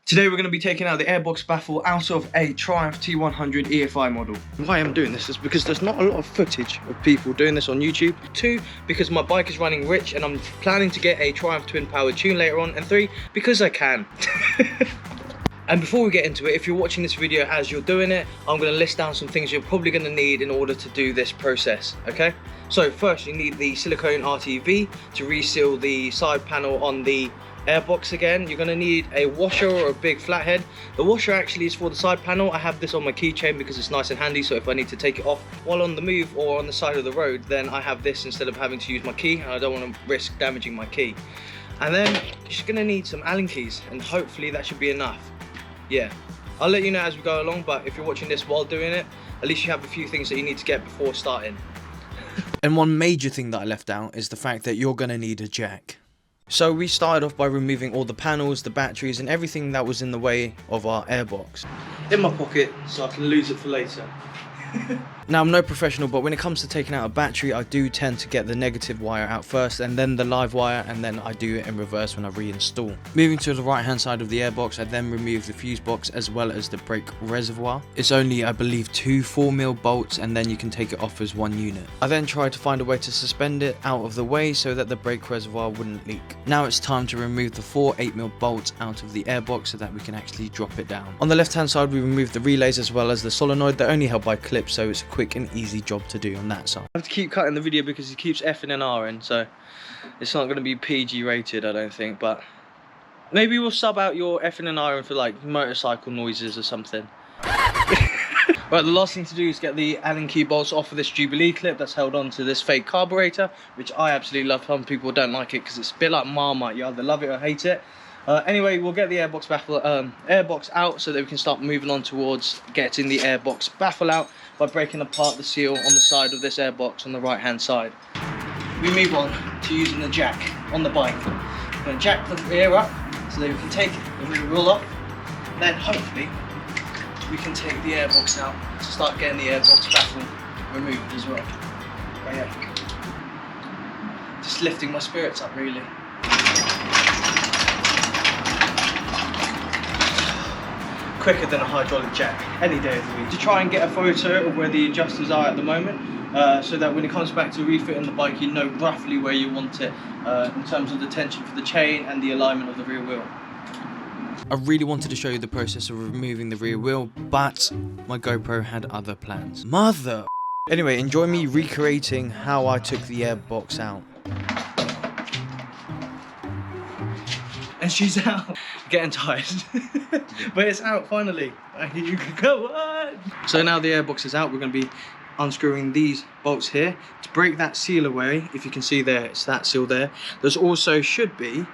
Today we're going to be taking out the Airbox Baffle out of a Triumph T100 EFI model. Why I'm doing this is because there's not a lot of footage of people doing this on YouTube. 2, because my bike is running rich and I'm planning to get a Triumph twin power tune later on. And 3, because I can. And before we get into it, if you're watching this video as you're doing it, I'm going to list down some things you're probably going to need in order to do this process, okay? So first you need the silicone RTV to reseal the side panel on the Airbox again. You're going to need a washer or a big flathead. The washer actually is for the side panel. I have this on my keychain because it's nice and handy, so if I need to take it off while on the move or on the side of the road, then I have this instead of having to use my key, and I don't want to risk damaging my key. And then you're just going to need some Allen keys, and hopefully that should be enough. Yeah, I'll let you know as we go along, but if you're watching this while doing it, at least you have a few things that you need to get before starting. And one major thing that I left out is the fact that you're going to need a jack. So we started off by removing all the panels, the batteries and everything that was in the way of our Airbox. In my pocket so I can lose it for later. Now I'm no professional, but when it comes to taking out a battery, I do tend to get the negative wire out first and then the live wire, and then I do it in reverse when I reinstall. Moving to the right hand side of the Airbox, I then remove the fuse box as well as the brake reservoir. It's only, I believe, 2 4mm bolts, and then you can take it off as one unit. I then tried to find a way to suspend it out of the way so that the brake reservoir wouldn't leak. Now it's time to remove the 4 8mm bolts out of the Airbox so that we can actually drop it down. On the left hand side we removed the relays as well as the solenoid. They're only held by clips, so it's a quick and easy job to do on that side. I have to keep cutting the video because he keeps effing and R'ing, so it's not going to be PG rated, I don't think, but maybe we'll sub out your effing and R'ing for like motorcycle noises or something. Right, the last thing to do is get the Allen key bolts off of this Jubilee clip that's held onto this fake carburetor, which I absolutely love. Some people don't like it because it's a bit like Marmite, you either love it or hate it. Anyway, we'll get the Airbox Baffle Airbox out so that we can start moving on towards getting the Airbox Baffle out by breaking apart the seal on the side of this Airbox on the right hand side. We move on to using the jack on the bike. We're going to jack the rear up so that we can take the rear wheel up, then hopefully we can take the Airbox out to start getting the Airbox Baffle removed as well. But yeah, just lifting my spirits up really. Quicker than a hydraulic jack any day of the week. To try and get a photo of where the adjusters are at the moment, so that when it comes back to refitting the bike, you know roughly where you want it in terms of the tension for the chain and the alignment of the rear wheel. I really wanted to show you the process of removing the rear wheel, but my GoPro had other plans. Mother! Anyway, enjoy me recreating how I took the Airbox out. And she's out. Getting tired. But it's out finally. You can go on. So now the Airbox is out, we're going to be unscrewing these bolts here to break that seal away. If you can see there, it's that seal there. There's also should be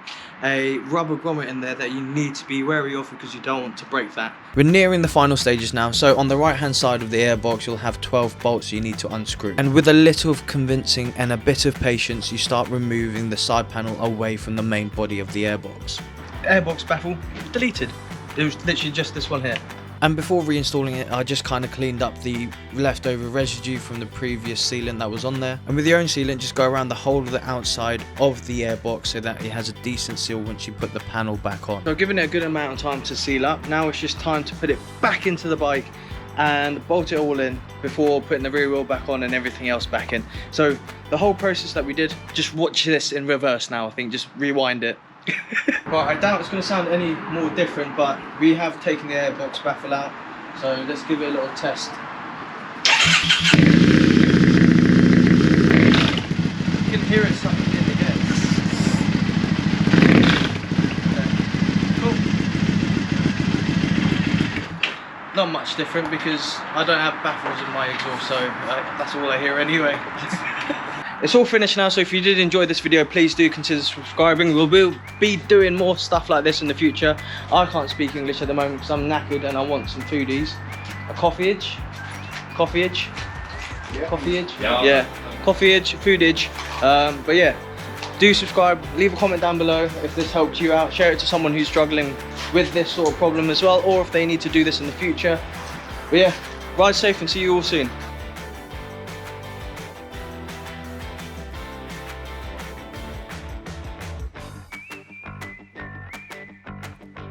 a rubber grommet in there that you need to be wary of because you don't want to break that. We're nearing the final stages now, so on the right hand side of the Airbox you'll have 12 bolts you need to unscrew. And with a little of convincing and a bit of patience, you start removing the side panel away from the main body of the Airbox. Airbox Baffle deleted. It was literally just this one here. And before reinstalling it, I just kind of cleaned up the leftover residue from the previous sealant that was on there. And with your own sealant, just go around the whole of the outside of the Airbox so that it has a decent seal once you put the panel back on. So giving it a good amount of time to seal up, now it's just time to put it back into the bike and bolt it all in before putting the rear wheel back on and everything else back in. So the whole process that we did, just watch this in reverse now, I think, just rewind it. Well, I doubt it's going to sound any more different, but we have taken the Airbox Baffle out, so let's give it a little test. You can hear it sucking in again. Okay. Cool. Not much different because I don't have baffles in my exhaust, so that's all I hear anyway. It's all finished now, so if you did enjoy this video, please do consider subscribing. We'll be doing more stuff like this in the future. I can't speak English at the moment because I'm knackered and I want some foodies. A coffeeage? Coffeeage? Yeah. Coffeeage? Yeah. Coffeeage, foodage. But yeah, do subscribe, leave a comment down below if this helped you out. Share it to someone who's struggling with this sort of problem as well, or if they need to do this in the future. But yeah, ride safe and see you all soon.